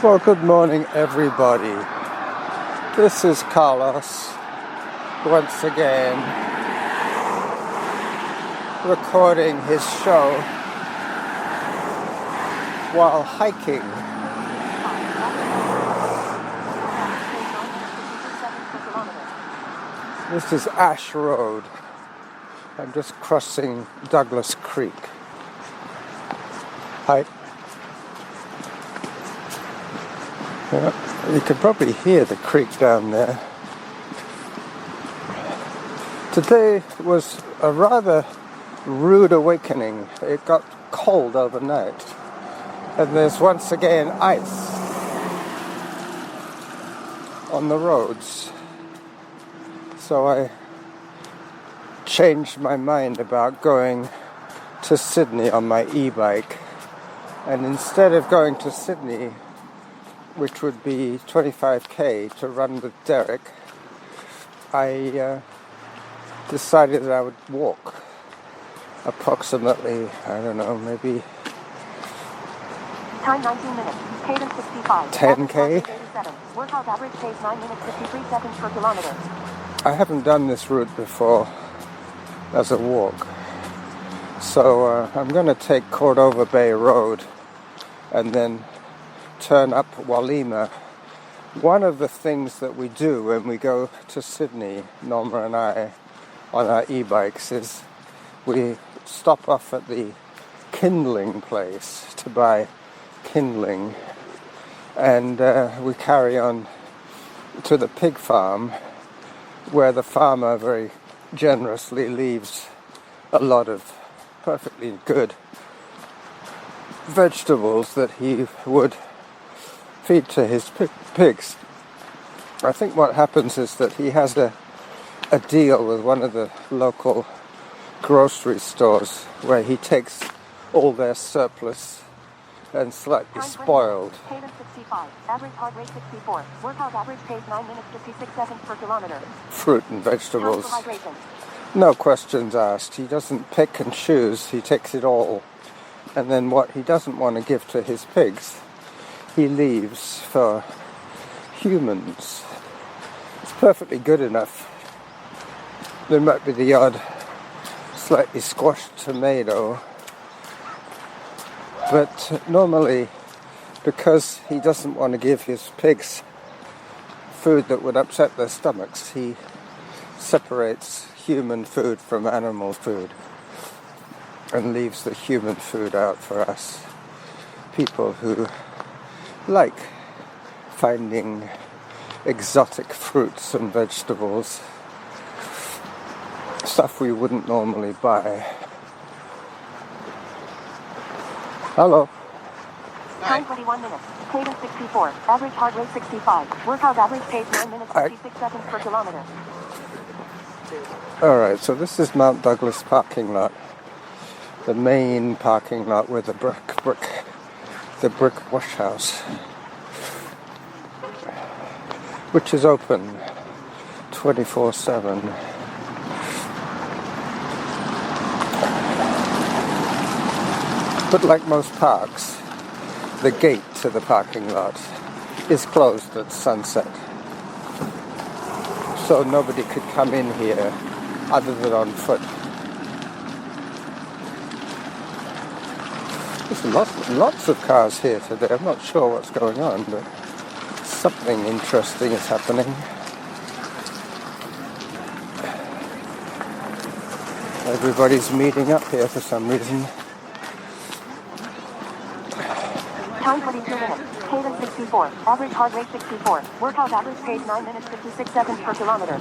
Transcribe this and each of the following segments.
Well, good morning, everybody. This is Carlos once again recording his show while hiking. This is Ash Road. I'm just crossing Douglas Creek. Hi. Yeah, you can probably hear the creek down there. Today was a rather rude awakening. It got cold overnight, and there's once again ice on the roads. So I changed my mind about going to Sydney on my e-bike, and instead of going to Sydney, which would be 25k to run with Derick, I decided that I would walk approximately, I don't know, maybe time 19 minutes, cadence 65, 10k. Workout average pace 9 minutes 53 seconds per kilometer. I haven't done this route before as a walk, so I'm going to take Cordova Bay Road and then turn up Walima. One of the things that we do when we go to Sydney, Norma and I, on our e-bikes, is we stop off at the kindling place to buy kindling, and we carry on to the pig farm, where the farmer very generously leaves a lot of perfectly good vegetables that he would feed to his pigs. I think what happens is that he has a deal with one of the local grocery stores where he takes all their surplus and slightly spoiled Cadence 65, average heart rate 64, workout average pace 9 minutes 56 seconds per kilometer. fruit and vegetables. No questions asked. He doesn't pick and choose, he takes it all. And then what he doesn't want to give to his pigs, he leaves for humans. It's perfectly good enough. There might be the odd slightly squashed tomato, but normally, because he doesn't want to give his pigs food that would upset their stomachs, he separates human food from animal food and leaves the human food out for us people who like finding exotic fruits and vegetables, stuff we wouldn't normally buy. Hello. Time 21 minutes, cadence 64, average heart rate 65, workout average pace 9 minutes 56 seconds per kilometer. Alright, so this is Mount Douglas parking lot, the main parking lot with the brick wash house, which is open 24/7. But like most parks, the gate to the parking lot is closed at sunset, so nobody could come in here other than on foot. There's lots of cars here today. I'm not sure what's going on, but something interesting is happening. Everybody's meeting up here for some reason. Time 22 minutes, cadence 64, average heart rate 64, workout average pace 9 minutes 56 seconds per kilometer.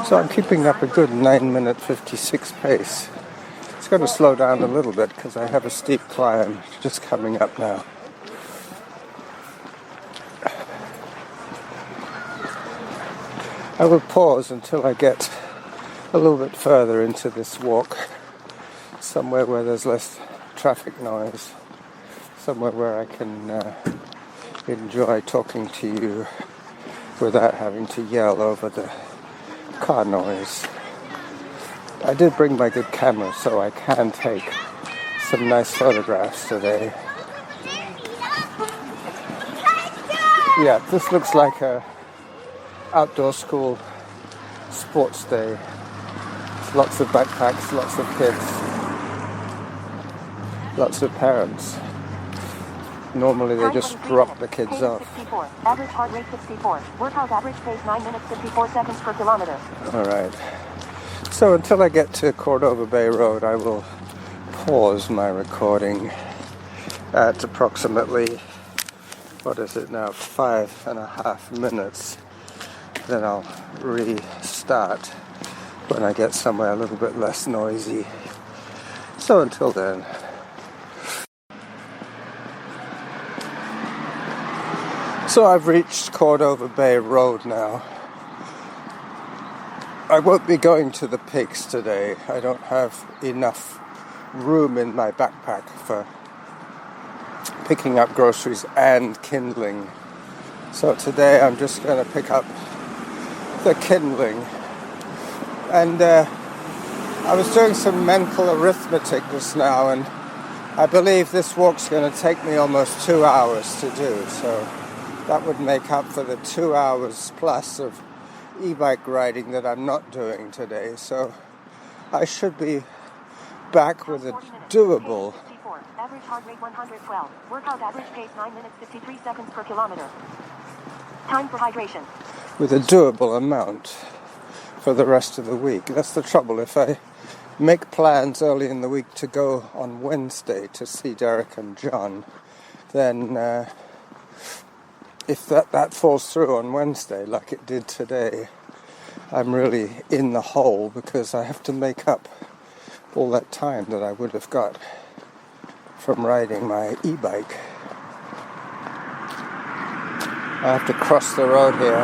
So I'm keeping up a good 9-minute 56 pace. It's going to slow down a little bit because I have a steep climb just coming up now. I will pause until I get a little bit further into this walk, somewhere where there's less traffic noise, somewhere where I can enjoy talking to you without having to yell over the car noise. I did bring my good camera, so I can take some nice photographs today. Yeah, this looks like a outdoor school sports day. Lots of backpacks, lots of kids, lots of parents. Normally they Time just 23 drop minutes. the kids Cadence off. 64. Average heart rate 64. Workout average pace 9 minutes 54 seconds per kilometer. All right. So until I get to Cordova Bay Road, I will pause my recording at approximately, what is it now, 5.5 minutes. Then I'll restart when I get somewhere a little bit less noisy. So until then. So I've reached Cordova Bay Road now. I won't be going to the pigs today. I don't have enough room in my backpack for picking up groceries and kindling. So today I'm just going to pick up the kindling. And I was doing some mental arithmetic just now, and I believe this walk's going to take me almost 2 hours to do. So that would make up for the 2 hours plus of e-bike riding that I'm not doing today. So I should be back with a doable. Average heart rate 112. Workout average pace 9 minutes 53 seconds per kilometer. Time for hydration. With a doable amount for the rest of the week. That's the trouble. If I make plans early in the week to go on Wednesday to see Derick and John, then if that falls through on Wednesday like it did today, I'm really in the hole because I have to make up all that time that I would have got from riding my e-bike. I have to cross the road here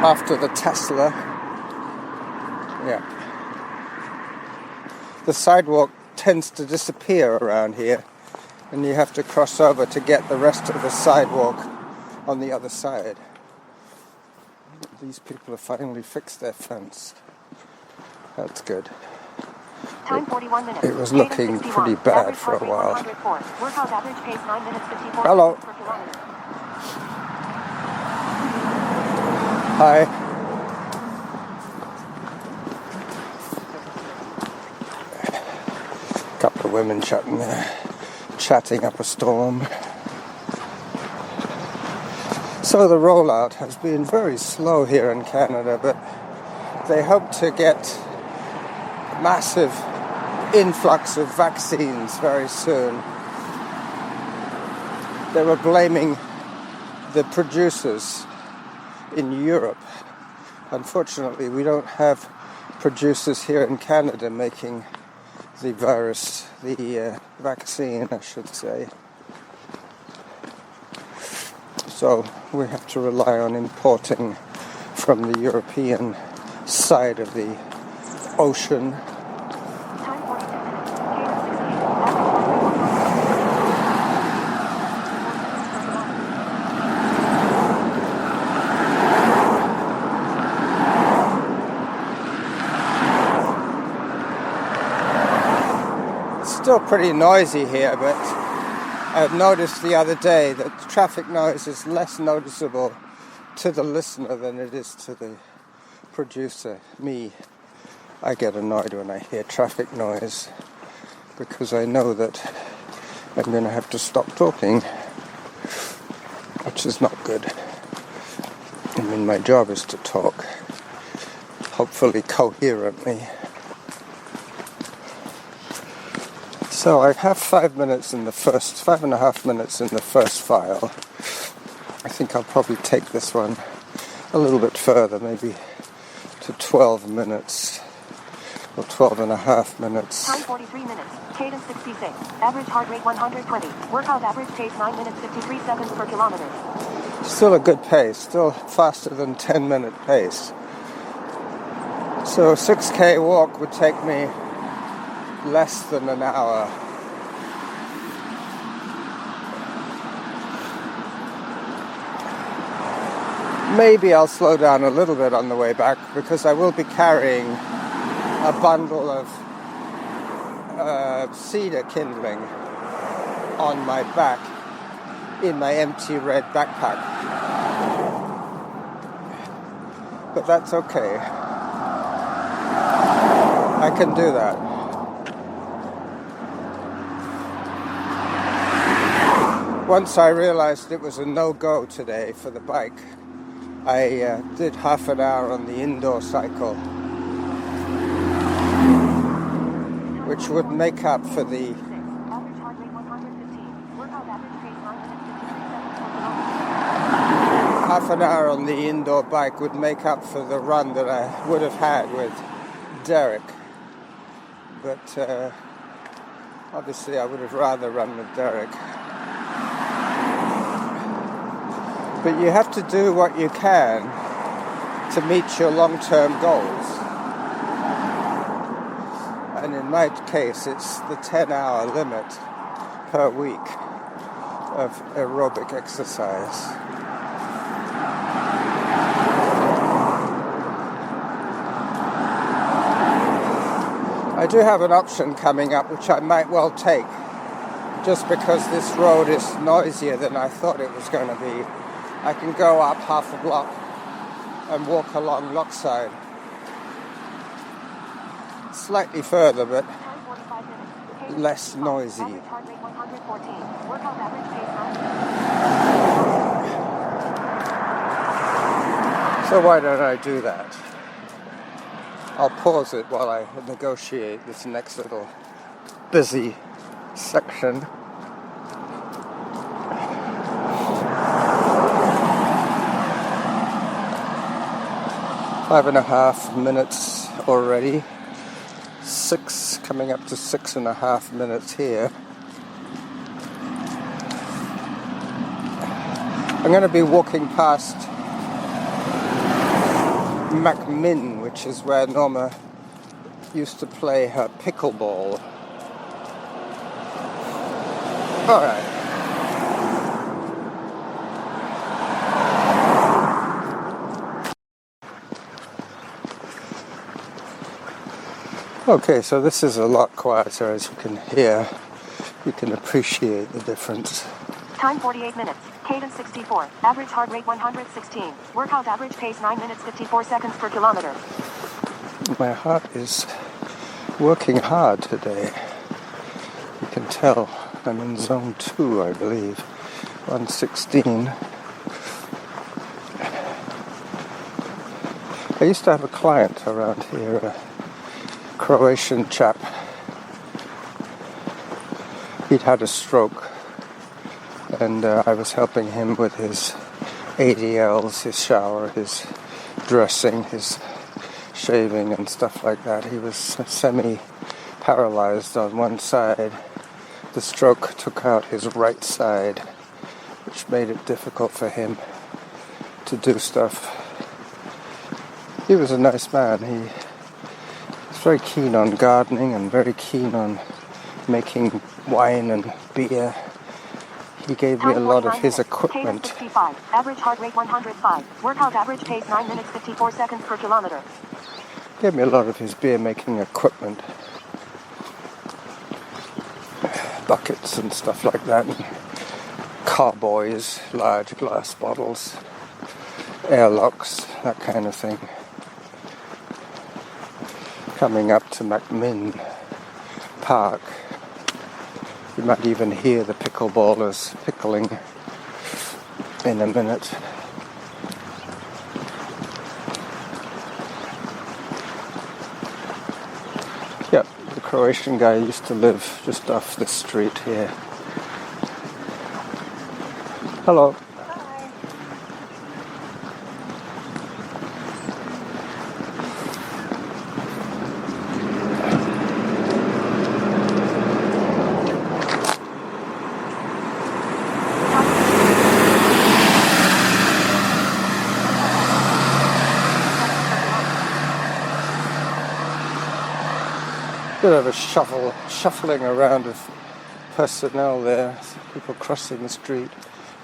after the Tesla. Yeah. The sidewalk tends to disappear around here, and you have to cross over to get the rest of the sidewalk on the other side. These people have finally fixed their fence. That's good. Time 41 minutes. It was looking pretty bad for a while. Workout average pace 9 minutes 54 Hello. seconds per kilometer. Hi. Couple of women chatting up a storm. So the rollout has been very slow here in Canada, but they hope to get massive influx of vaccines very soon. They were blaming the producers in Europe. Unfortunately, we don't have producers here in Canada making the virus, the vaccine, I should say. So we have to rely on importing from the European side of the ocean. Time 42 minutes. Cadence 68. It's still pretty noisy here, but I've noticed the other day that the traffic noise is less noticeable to the listener than it is to the producer, me. I get annoyed when I hear traffic noise because I know that I'm going to have to stop talking, which is not good. I mean, my job is to talk, hopefully coherently. So I have 5.5 minutes in the first file. I think I'll probably take this one a little bit further, maybe to 12 minutes or 12.5 minutes. Time 43 minutes. Cadence 66. Average heart rate 120. Workout average pace 9 minutes 53 seconds per kilometer. Still a good pace, still faster than 10-minute pace. So a 6K walk would take me less than an hour. Maybe I'll slow down a little bit on the way back because I will be carrying a bundle of cedar kindling on my back. in my empty red backpack. But that's okay. I can do that. Once I realized it was a no-go today for the bike, I did half an hour on the indoor cycle, which would make up for the half an hour on the indoor bike would make up for the run that I would have had with Derick. But obviously I would have rather run with Derick. But you have to do what you can to meet your long-term goals. And in my case, it's the 10-hour limit per week of aerobic exercise. I do have an option coming up which I might well take, just because this road is noisier than I thought it was going to be. I can go up half a block and walk along Lochside. Slightly further, but less noisy. So why don't I do that? I'll pause it while I negotiate this next little busy section. Five and a half minutes already. Coming up to 6.5 minutes here. I'm going to be walking past McMinn, which is where Norma used to play her pickleball. All right. Okay, so this is a lot quieter, as you can hear. You can appreciate the difference. Time 48 minutes. Cadence 64. Average heart rate 116. Workout average pace 9 minutes 54 seconds per kilometer. My heart is working hard today. You can tell I'm in zone 2, I believe. 116. I used to have a client around here, a Croatian chap. He'd had a stroke, and I was helping him with his ADLs, his shower, his dressing, his shaving and stuff like that. He was semi-paralyzed on one side. The stroke took out his right side, which made it difficult for him to do stuff. He was a nice man. He was very keen on gardening and very keen on making wine and beer. He gave me a lot of his equipment. 65. Average heart rate 105. Workout average pace 9 minutes 54 seconds per kilometer. Gave me a lot of his beer making equipment. Buckets and stuff like that. And carboys, large glass bottles, airlocks, that kind of thing. Coming up to McMinn Park. You might even hear the pickleballers pickling in a minute. Yep, the Croatian guy used to live just off the street here. Hello. Bit of a shuffling around of personnel there. People crossing the street,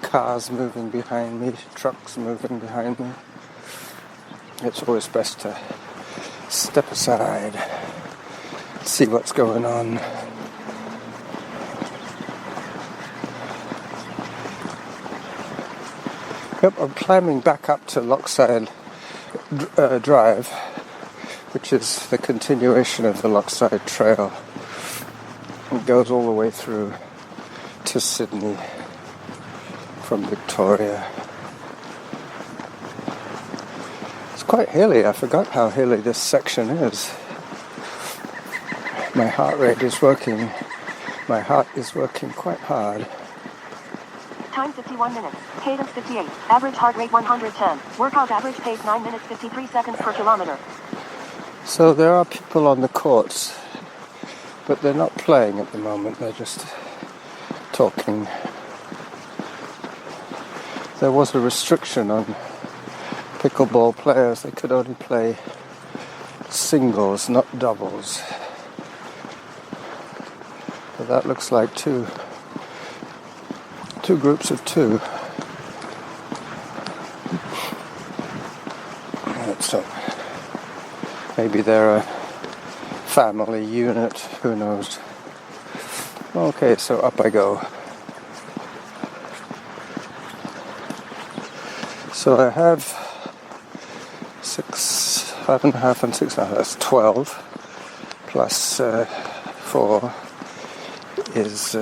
cars moving behind me, trucks moving behind me. It's always best to step aside, see what's going on. Yep, I'm climbing back up to Lochside Drive, which is the continuation of the Lochside Trail. It goes all the way through to Sydney from Victoria. It's quite hilly. I forgot how hilly this section is. My heart rate is working. My heart is working quite hard. Time 51 minutes. Cadence 58. Average heart rate 110. Workout average pace 9 minutes 53 seconds per kilometer. So there are people on the courts, but they're not playing at the moment. They're just talking. There was a restriction on pickleball players. They could only play singles, not doubles. But that looks like two groups of two. So maybe they're a family unit, who knows. Okay, so up I go. So I have 5.5 and 6.5, that's 12, plus 4 is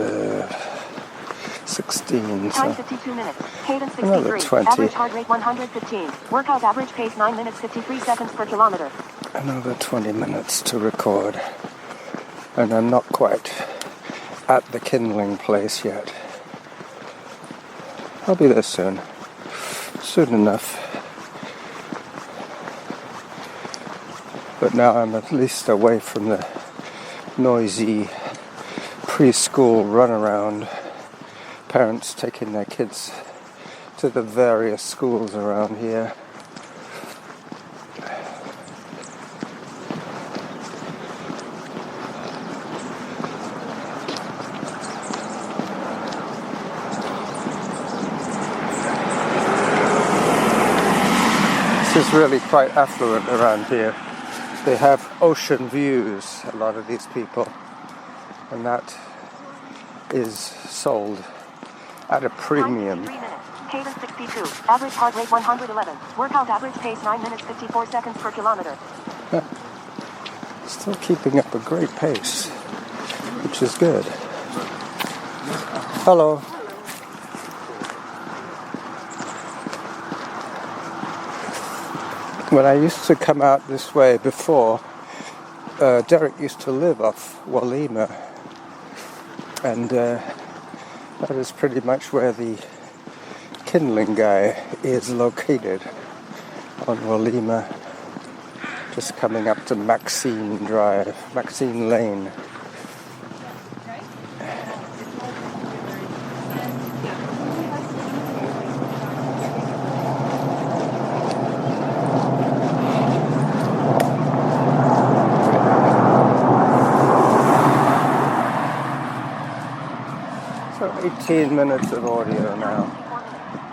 16. Time So 52 minutes. Cadence another 63. 20. Average heart rate 115. Workout average pace 9 minutes 53 seconds per kilometer. Another 20 minutes to record. And I'm not quite at the kindling place yet. I'll be there soon. Soon enough. But now I'm at least away from the noisy preschool runaround. Parents taking their kids to the various schools around here. This is really quite affluent around here. They have ocean views, a lot of these people, and that is sold at a premium. Time 53 minutes. Cadence 62. Average heart rate 111. Workout average pace 9 minutes 54 seconds per kilometer. Still keeping up a great pace, which is good. Hello. When I used to come out this way before, Derick used to live off Walima, and that is pretty much where the kindling guy is located, on Walima, just coming up to Maxine Lane. So 18 minutes of audio now.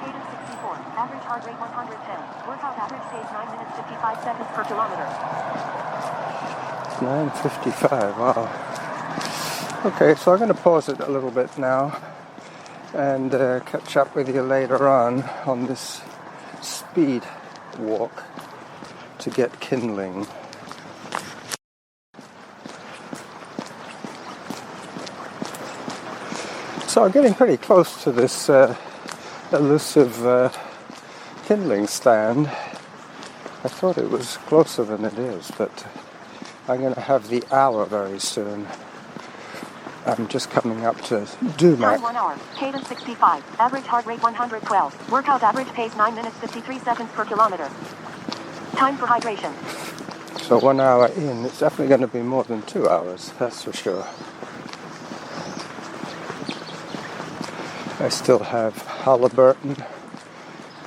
Cadence 64. Average heart rate 110. Workout average pace 9 minutes 55 seconds per kilometer. 9:55, wow. Okay, so I'm going to pause it a little bit now and catch up with you later on this speed walk to get kindling. So I'm getting pretty close to this elusive kindling stand. I thought it was closer than it is, but I'm going to have the hour very soon. I'm just coming up to Derick. Time 1 hour. Cadence 65. Average heart rate 112. Workout average pace 9 minutes 53 seconds per kilometer. Time for hydration. So 1 hour in, it's definitely going to be more than 2 hours, that's for sure. I still have Halliburton,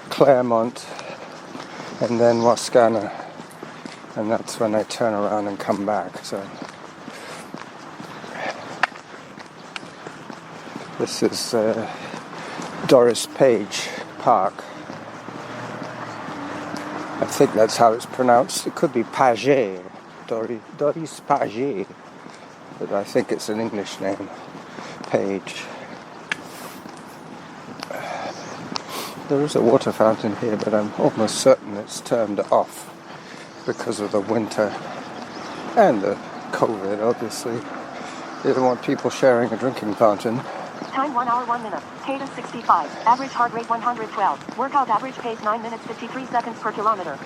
Claremont, and then Wascana, and that's when I turn around and come back. So this is Doris Page Park. I think that's how it's pronounced. It could be Page, Doris Page, but I think it's an English name, Page. There is a water fountain here, but I'm almost certain it's turned off because of the winter and the COVID, obviously. They don't want people sharing a drinking fountain. Time 1 hour 1 minute. Cadence 65. Average heart rate 112. Workout average pace 9 minutes 53 seconds per kilometer.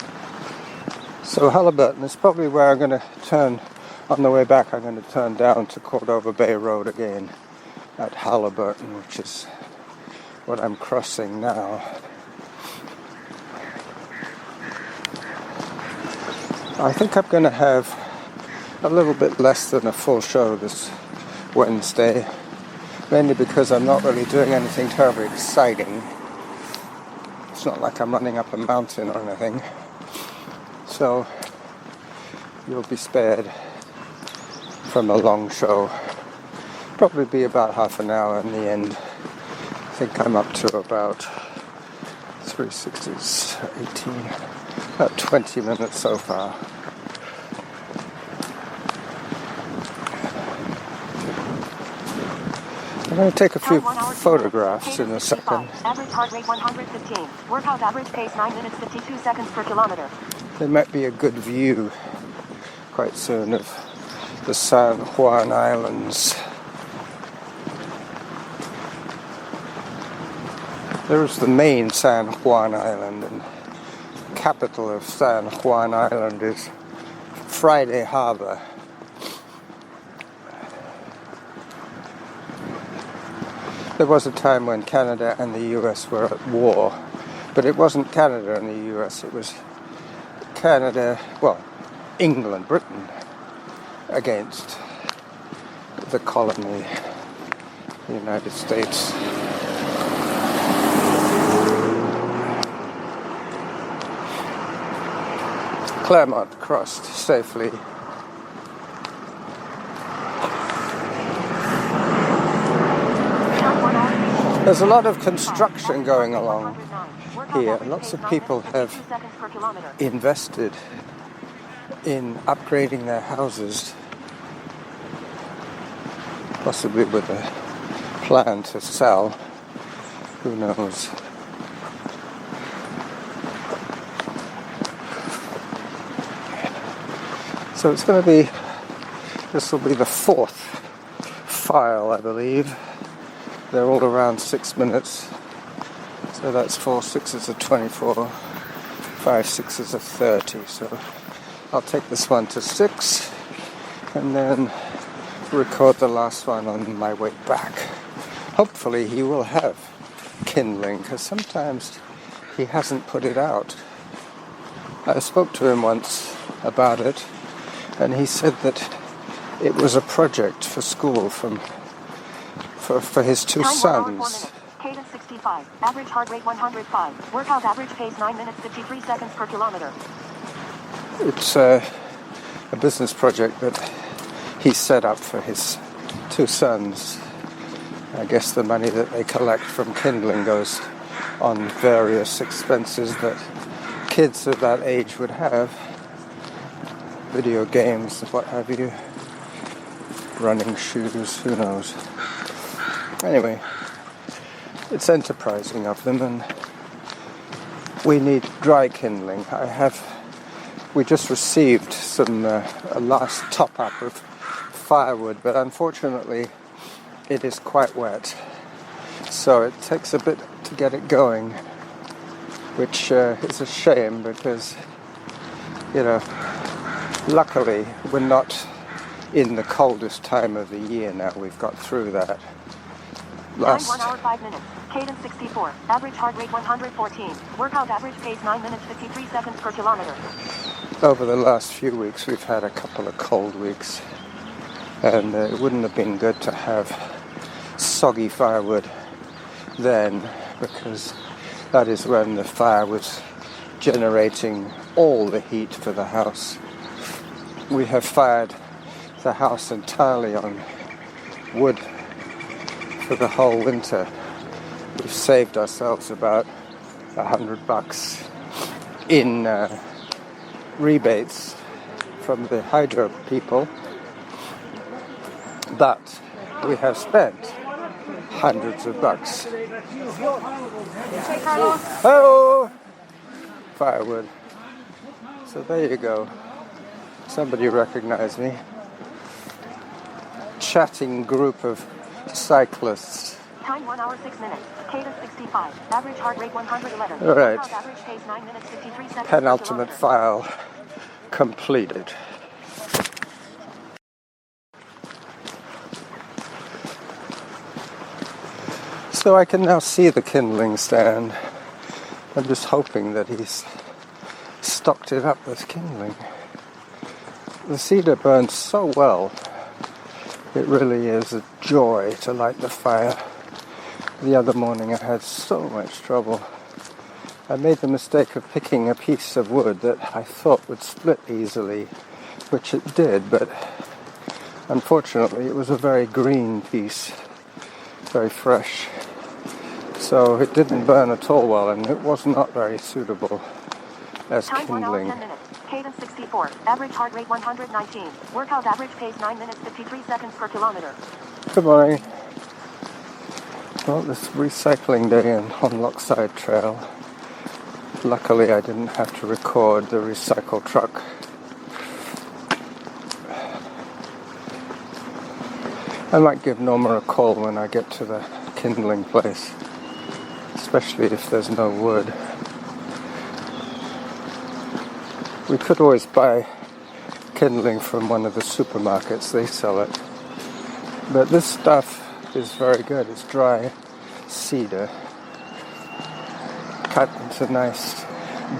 So Halliburton is probably where I'm going to turn. On the way back, I'm going to turn down to Cordova Bay Road again at Halliburton, which is what I'm crossing now. I think I'm going to have a little bit less than a full show this Wednesday, mainly because I'm not really doing anything terribly exciting. It's not like I'm running up a mountain or anything. So you'll be spared from a long show. Probably be about half an hour in the end. I think I'm up to about 360s, 18, about 20 minutes so far. I'm going to take a few photographs in a second. Average heart rate 115. Workout average pace 9 minutes 52 seconds per kilometer. There might be a good view quite soon of the San Juan Islands. There's the main San Juan Island, and the capital of San Juan Island is Friday Harbor. There was a time when Canada and the US were at war, but it wasn't Canada and the US, it was Canada, well, England, Britain, against the colony, the United States. Claremont crossed safely. There's a lot of construction going along here. Lots of people have invested in upgrading their houses, possibly with a plan to sell. Who knows? So it's going to be, this will be the fourth file, I believe. They're all around 6 minutes. So that's 4 6s are 24, 5 6s are 30. So I'll take this one to 6 and then record the last one on my way back. Hopefully he will have kindling, because sometimes he hasn't put it out. I spoke to him once about it, and he said that it was a project for school for his two sons. Cadence 65. Average heart rate 105. Workout average pace 9 minutes 53 seconds per kilometer. It's a business project that he set up for his two sons. I guess the money that they collect from kindling goes on various expenses that kids of that age would have. Video games, what have you. Running shoes, who knows. Anyway, it's enterprising of them, and we need dry kindling. We just received some a last top-up of firewood, but unfortunately it is quite wet, so it takes a bit to get it going, which is a shame because, you know, luckily we're not in the coldest time of the year now. We've got through that. Time 1 hour 5 minutes. Cadence 64. Average heart rate 114. Workout average pace 9 minutes 53 seconds per kilometer. Over the last few weeks we've had a couple of cold weeks, and it wouldn't have been good to have soggy firewood then, because that is when the fire was generating all the heat for the house. We have fired the house entirely on wood for the whole winter. We've saved ourselves about $100 in rebates from the hydro people, but we have spent hundreds of bucks Oh, firewood. So there you go. Somebody recognized me. Chatting group of cyclists. Time 1 hour 6 minutes. Cadence 65. Average heart rate 111. All right. Average pace 9 minutes 53 seconds. Penultimate file completed. So I can now see the kindling stand. I'm just hoping that he's stocked it up with kindling. The cedar burns so well. It really is a joy to light the fire. The other morning I had so much trouble. I made the mistake of picking a piece of wood that I thought would split easily, which it did, but unfortunately it was a very green piece, very fresh. So it didn't burn at all well, and it was not very suitable as Time 1 hour kindling. 10 minutes. Cadence 64. Average heart rate 119. Workout average pace 9 minutes 53 seconds per kilometer. Good morning. Well, this recycling day on Lochside Trail. Luckily I didn't have to record the recycle truck. I might give Norma a call when I get to the kindling place, especially if there's no wood. We could always buy kindling from one of the supermarkets, they sell it. But this stuff is very good. It's dry cedar cut into nice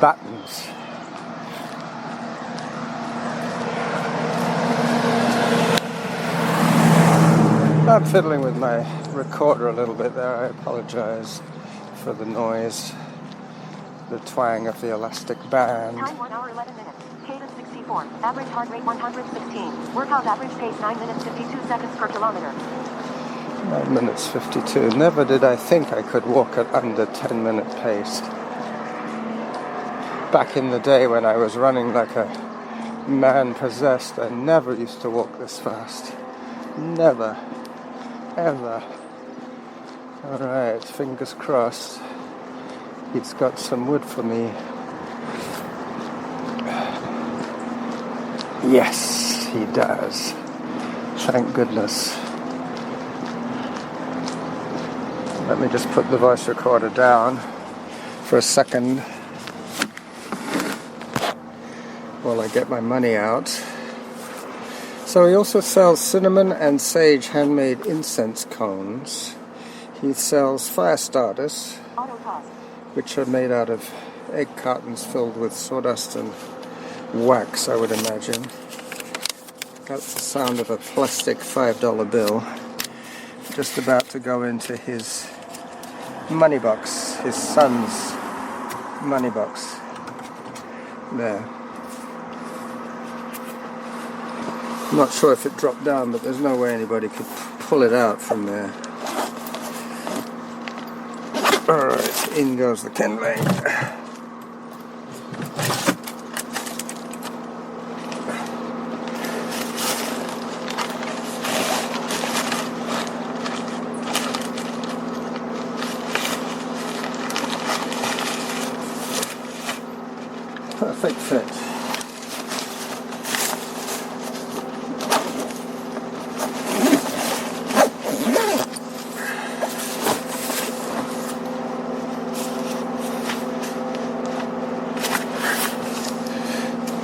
battens. I'm fiddling with my recorder a little bit there. I apologize for the noise, the twang of the elastic band. Time 1 hour 11 minutes. Cadence 64. Average heart rate 116. Workout average pace 9 minutes 52 seconds per kilometer. 9 minutes 52. Never did I think I could walk at under 10-minute pace. Back in the day when I was running like a man possessed, I never used to walk this fast. Never. Ever. Alright, fingers crossed. He's got some wood for me. Yes, he does. Thank goodness. Let me just put the voice recorder down for a second while I get my money out. So he also sells cinnamon and sage handmade incense cones. He sells fire starters, which are made out of egg cartons filled with sawdust and wax, I would imagine. That's the sound of a plastic $5 bill just about to go into his money box, his son's money box. There. I'm not sure if it dropped down, but there's no way anybody could pull it out from there. Alright, in goes the kindling. Perfect fit.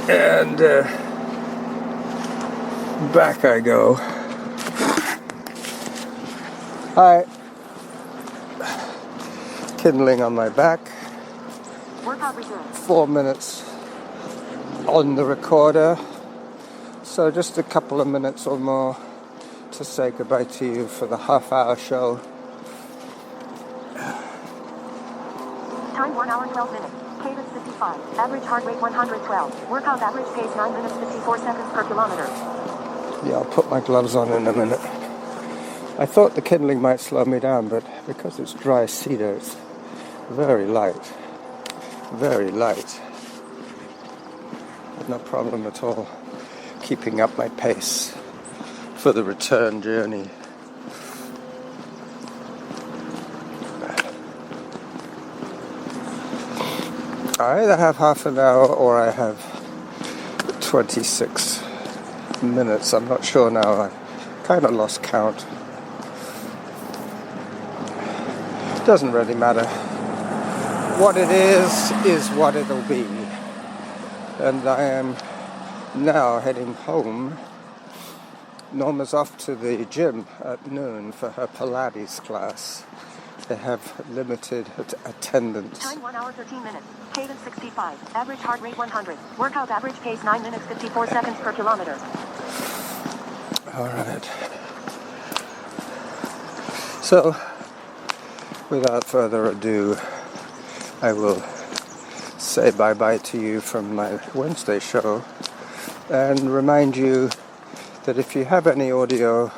And back I go. Hi. Kindling on my back. Workout resumed. 4 minutes on the recorder. So just a couple of minutes or more to say goodbye to you for the half-hour show. Time 1 hour 12 minutes. Cadence 55. Average heart rate 112. Workout average pace 9 minutes 54 seconds per kilometer. Yeah, I'll put my gloves on in a minute. I thought the kindling might slow me down, but because it's dry cedar, it's very light. Very light. No problem at all keeping up my pace for the return journey. I either have half an hour or I have 26 minutes. I'm not sure now. I kind of lost count. Doesn't really matter. What it is what it'll be. And I am now heading home. Norma's off to the gym at noon for her Pilates class. They have limited attendance. Time 1 hour 13 minutes. Cadence 65. Average heart rate 100. Workout average pace 9 minutes 54 seconds per kilometer. All right. So, without further ado, I will say bye-bye to you from my Wednesday show and remind you that if you have any audio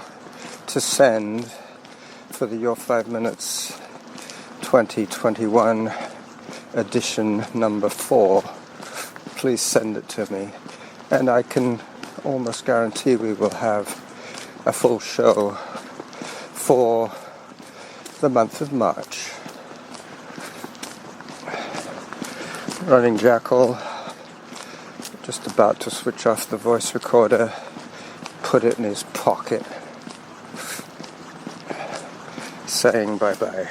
to send for the Your 5 Minutes 2021 edition number 4, please send it to me. And I can almost guarantee we will have a full show for the month of March. Running Jackal, just about to switch off the voice recorder, put it in his pocket, saying bye-bye.